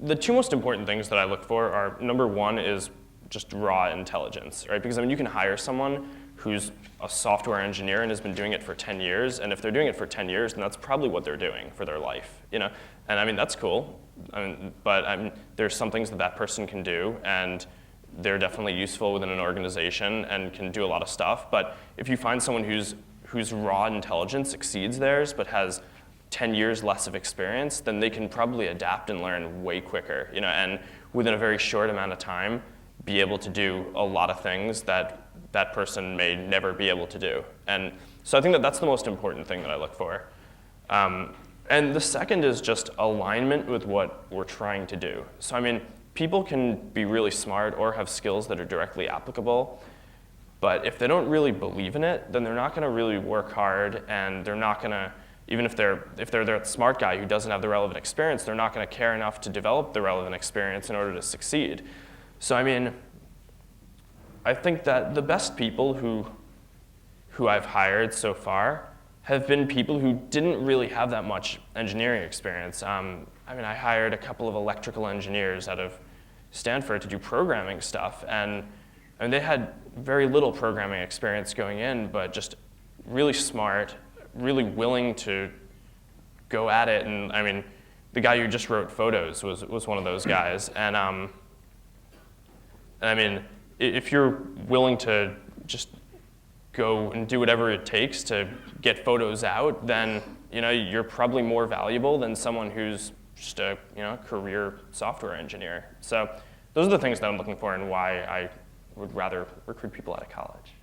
the two most important things that I look for are, number one is just raw intelligence, right? Because I mean, you can hire someone who's a software engineer and has been doing it for 10 years, and if they're doing it for 10 years, then that's probably what they're doing for their life, you know? And I mean, that's cool, but there's some things that that person can do, and they're definitely useful within an organization and can do a lot of stuff. But if you find someone whose raw intelligence exceeds theirs but has 10 years less of experience, then they can probably adapt and learn way quicker, you know, and within a very short amount of time, be able to do a lot of things that that person may never be able to do. And so I think that that's the most important thing that I look for. And the second is just alignment with what we're trying to do. So I mean, people can be really smart or have skills that are directly applicable, but if they don't really believe in it, then they're not going to really work hard, and they're not going to, even if they're the smart guy who doesn't have the relevant experience, they're not going to care enough to develop the relevant experience in order to succeed. So I mean, I think that the best people who I've hired so far have been people who didn't really have that much engineering experience. I mean, I hired a couple of electrical engineers out of Stanford to do programming stuff, and they had very little programming experience going in, but just really smart, really willing to go at it. And I mean, the guy who just wrote photos was one of those guys. And I mean, if you're willing to just go and do whatever it takes to get photos out, then you know you're probably more valuable than someone who's just a career software engineer. So those are the things that I'm looking for and why I would rather recruit people out of college.